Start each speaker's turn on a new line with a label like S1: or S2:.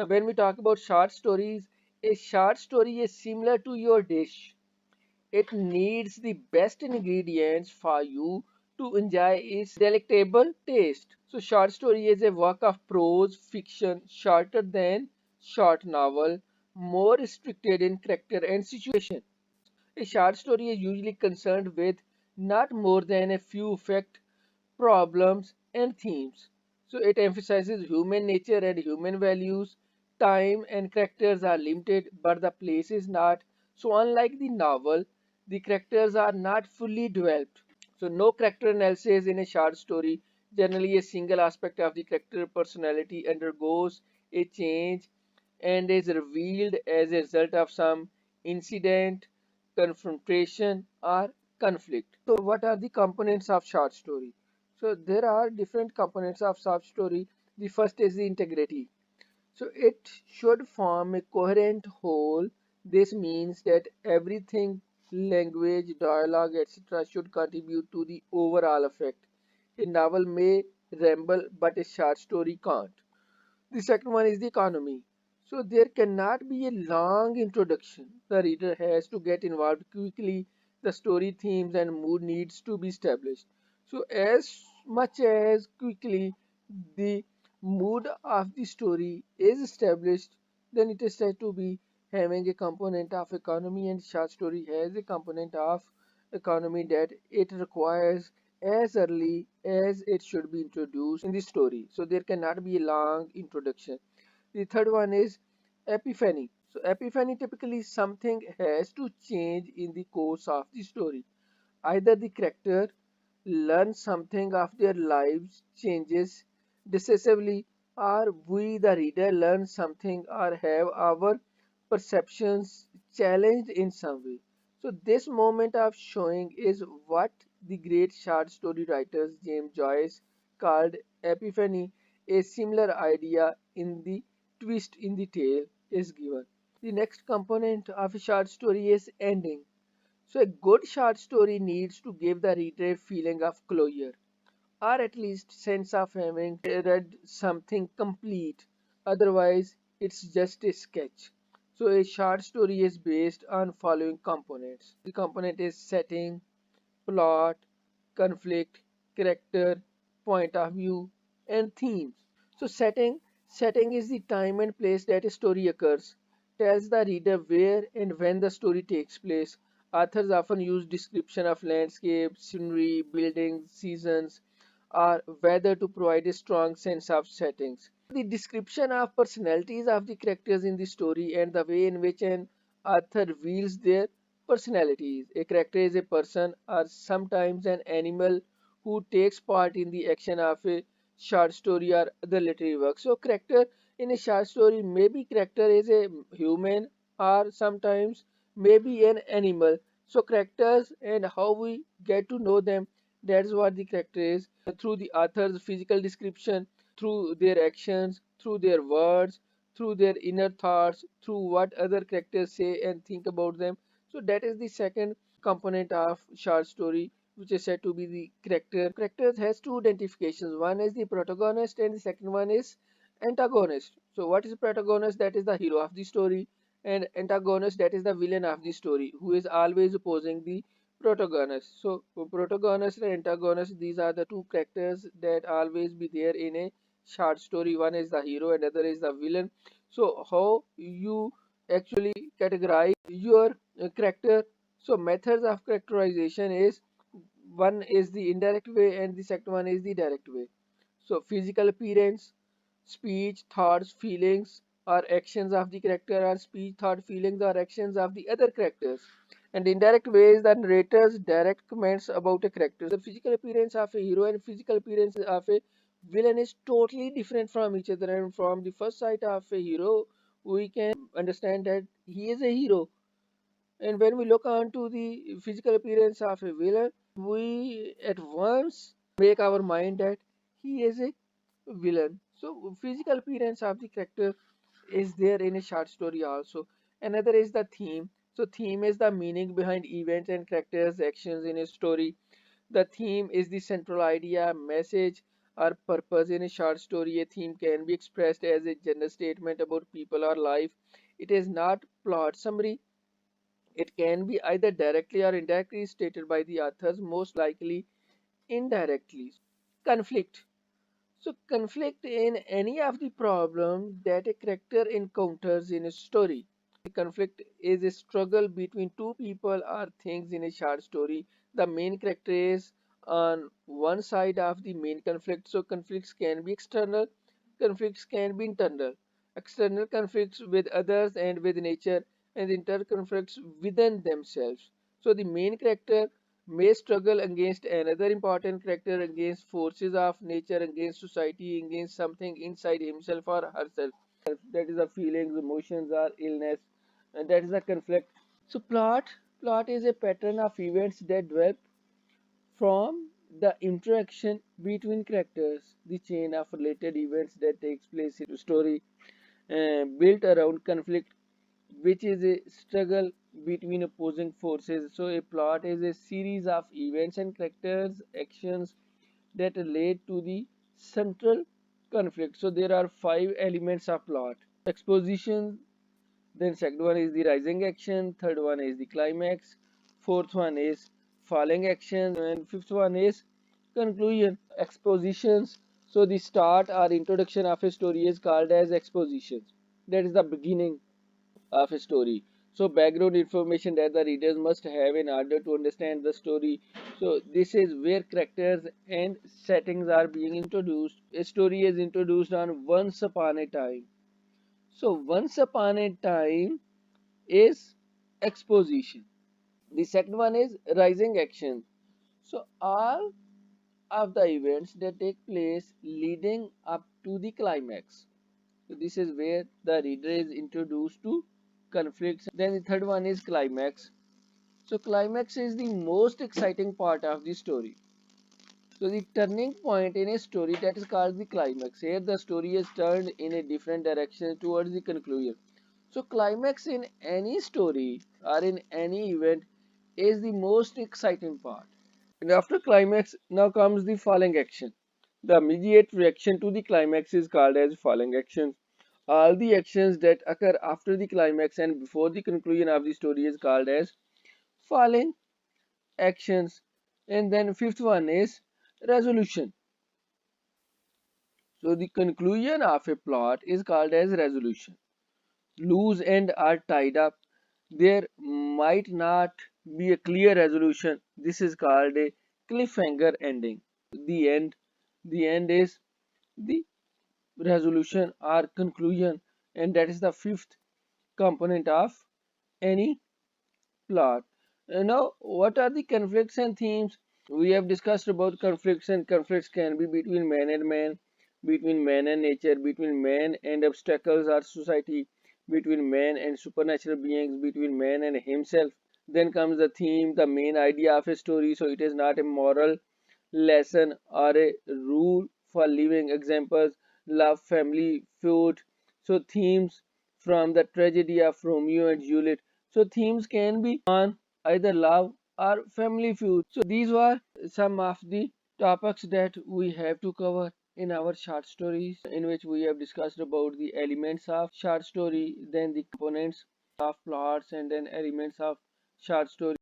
S1: When we talk about short stories, a short story is similar to your dish. It needs the best ingredients for you to enjoy its delectable taste. So short story is a work of prose fiction shorter than short novel, more restricted in character and situation. A short story is usually concerned with not more than a few fact, problems, and themes. So it emphasizes human nature and human values. Time and characters are limited, but the place is not. So, unlike the novel, the characters are not fully developed. So, no character analysis in a short story. Generally, a single aspect of the character personality undergoes a change and is revealed as a result of some incident, confrontation, or conflict. So, what are the components of short story? So, there are different components of short story. The first is the integrity. So, it should form a coherent whole. This means that everything, language, dialogue, etc., should contribute to the overall effect. A novel may ramble, but a short story can't. The second one is the economy. So there cannot be a long introduction. The reader has to get involved quickly. The story themes and mood needs to be established. So as much as quickly the mood of the story is established, then it is said to be having a component of economy, and short story has a component of economy that it requires as early as it should be introduced in the story. So there cannot be a long introduction. The third one is epiphany. So epiphany typically something has to change in the course of the story. Either the character learns something of their lives changes decisively, or we the reader learn something or have our perceptions challenged in some way. So this moment of showing is what the great short story writers James Joyce called epiphany. A similar idea in the twist in the tale is given. The next component of a short story is ending. So a good short story needs to give the reader a feeling of closure, or at least sense of having read something complete. Otherwise, it's just a sketch. So a short story is based on following components. The component is setting, plot, conflict, character, point of view, and themes. So setting is the time and place that a story occurs, tells the reader where and when the story takes place. Authors often use description of landscape, scenery, buildings, seasons, or weather to provide a strong sense of settings. The description of personalities of the characters in the story and the way in which an author reveals their personalities. A character is a person or sometimes an animal who takes part in the action of a short story or other literary work. So character in a short story, maybe character is a human or sometimes maybe an animal. So characters and how we get to know them, that's what the character is. Through the author's physical description, through their actions, through their words, through their inner thoughts, through what other characters say and think about them. So that is the second component of short story, which is said to be the character. Characters has two identifications. One is the protagonist and the second one is antagonist. So what is protagonist? That is the hero of the story, and antagonist, that is the villain of the story, who is always opposing the protagonist. So protagonist and antagonist, these are the two characters that always be there in a short story. One is the hero and other is the villain. So how you actually categorize your character? So methods of characterization is, one is the indirect way and the second one is the direct way. So physical appearance, speech, thoughts, feelings, or actions of the character, or speech, thought, feelings, or actions of the other characters. And indirect ways, the narrator's direct comments about a character. The physical appearance of a hero and physical appearance of a villain is totally different from each other. And from the first sight of a hero, we can understand that he is a hero. And when we look onto the physical appearance of a villain, we at once make our mind that he is a villain. So physical appearance of the character is there in a short story also. Another is the theme. So theme is the meaning behind events and characters' actions in a story. The theme is the central idea, message, or purpose. In a short story, a theme can be expressed as a general statement about people or life. It is not plot summary. It can be either directly or indirectly stated by the authors, most likely indirectly. Conflict. So conflict in any of the problems that a character encounters in a story. The conflict is a struggle between two people or things in a short story. The main character is on one side of the main conflict. So conflicts can be external, conflicts can be internal. External conflicts with others and with nature, and inter conflicts within themselves. So the main character may struggle against another important character, against forces of nature, against society, against something inside himself or herself. That is the feelings, emotions, or illness, and that is the conflict. So plot is a pattern of events that develop from the interaction between characters, the chain of related events that takes place in the story, built around conflict, which is a struggle between opposing forces. So a plot is a series of events and characters' actions that relate to the central conflict. So there are five elements of plot. Exposition, then second one is the rising action, third one is the climax, fourth one is falling action, and fifth one is conclusion. Expositions. So the start or introduction of a story is called as exposition. That is the beginning of a story. So background information that the readers must have in order to understand the story. So this is where characters and settings are being introduced. A story is introduced on once upon a time. So once upon a time is exposition. The second one is rising action. So all of the events that take place leading up to the climax. So this is where the reader is introduced to conflicts. Then the third one is climax. So climax is the most exciting part of the story. So the turning point in a story, that is called the climax. Here the story is turned in a different direction towards the conclusion. So climax in any story or in any event is the most exciting part. And after climax, now comes the falling action. The immediate reaction to the climax is called as falling action. All the actions that occur after the climax and before the conclusion of the story is called as falling actions. And then fifth one is resolution. So the conclusion of a plot is called as resolution. Loose ends are tied up. There might not be a clear resolution. This is called a cliffhanger ending. The end. The end is the resolution or conclusion, and that is the fifth component of any plot. Now, what are the conflicts and themes? We have discussed about conflicts, and conflicts can be between man and man, between man and nature, between man and obstacles or society, between man and supernatural beings, between man and himself. Then comes the theme, the main idea of a story. So it is not a moral lesson or a rule for living. Examples: love, family, food. So themes from the tragedy of Romeo and Juliet. So themes can be on either love or family feud. So these were some of the topics that we have to cover in our short stories, in which we have discussed about the elements of short story, then the components of plots, and then elements of short story.